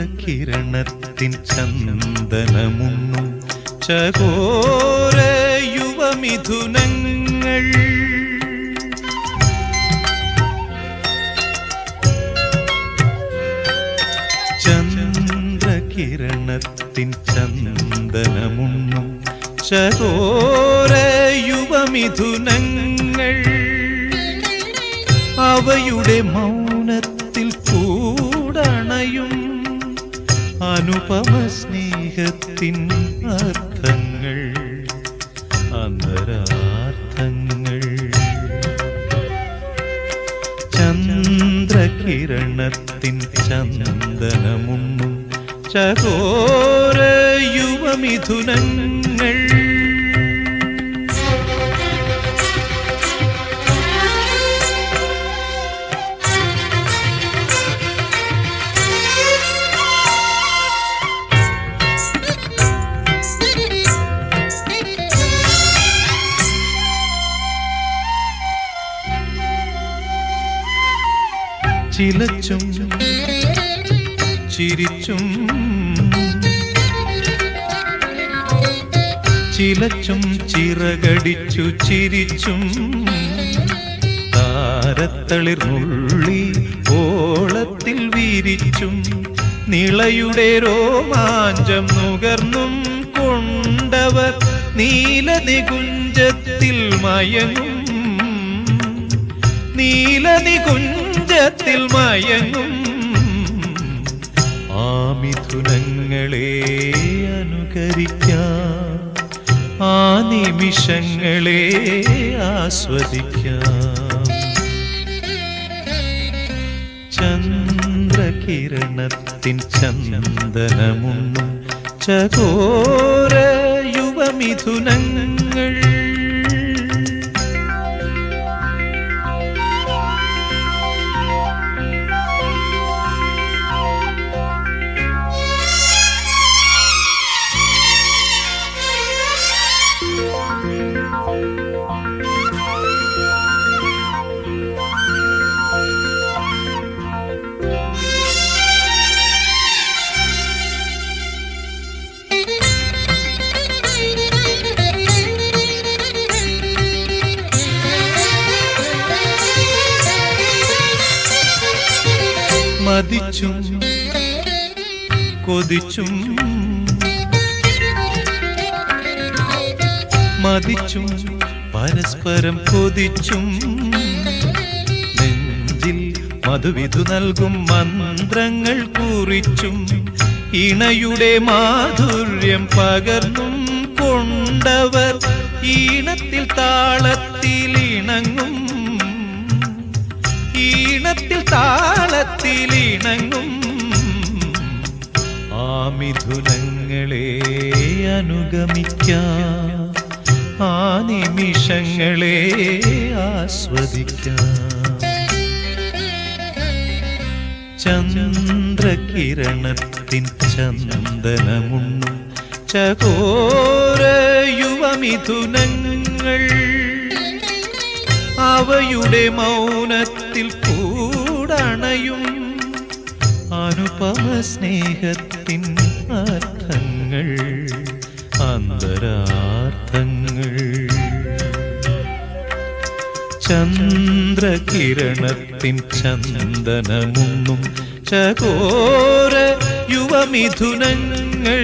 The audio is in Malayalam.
ചന്ദ്രകിരണത്തിൻ ചന്ദനമുണ്ണും ചകോര യുവമിഥുനങ്ങൾ ചന്ദ്രകിരണത്തിൻ ചന്ദനമുണ്ണും ചകോര യുവമിഥുനങ്ങൾ അവയുടെ മൗനത്തിൽ കൂടണയും അനുപമ സ്നേഹത്തിൻ അർത്ഥങ്ങൾ അന്തരാർത്ഥങ്ങൾ ചന്ദ്രകിരണത്തിൻ ചന്ദനമുണ്ണും ചകോര യുവമിഥുനങ്ങൾ ചിലച്ചും ചിരിച്ചും ചിലച്ചും ചിറകടിച്ചു ചിരിച്ചും താരത്തളിർന്നുള്ളി ഓളത്തിൽ വീരിച്ചും നിളയുടെ രോമാഞ്ചം നുകർന്നും കൊണ്ടവർ നീലനികുഞ്ചത്തിൽ മയങ്ങും നീലനികുഞ്ചത്തിൽ മയങ്ങും ആ മിഥുനങ്ങളെ അനുകരിക്കാം ആ നിമിഷങ്ങളെ ആസ്വദിക്കാം ചന്ദ്രകിരണത്തിൻ ചന്ദനമുണ്ണും ചകോര യുവമിഥുനങ്ങൾ മതിച്ചും കൊതിച്ചും മതിച്ചും പരസ്പരം കൊതിച്ചും നെഞ്ചിൽ മധുവിധു നൽകും മന്ത്രങ്ങൾ കുറിച്ചും ഇണയുടെ മാധുര്യം പകർന്നും കൊണ്ടവർ ഈണത്തിൽ താളത്തിൽ ഇണങ്ങും ഈണത്തിൽ താളത്തിൽ ഇണങ്ങും ആ മിഥുനങ്ങളെ അനുഗമിക്കാം ആ നിമിഷങ്ങളെ ആസ്വദിക്കാം ചന്ദ്രകിരണത്തിൻ ചന്ദനമുണ്ണും ചകോര യുവമിഥുനങ്ങൾ അവയുടെ മൗനത്തിൽ കൂടണയും അനുപമ സ്നേഹത്തിൻ അർത്ഥങ്ങൾ അന്തരാർത്ഥങ്ങൾ ചന്ദ്രകിരണത്തിൻ ചന്ദനമുണ്ണും ചകോര യുവമിഥുനങ്ങൾ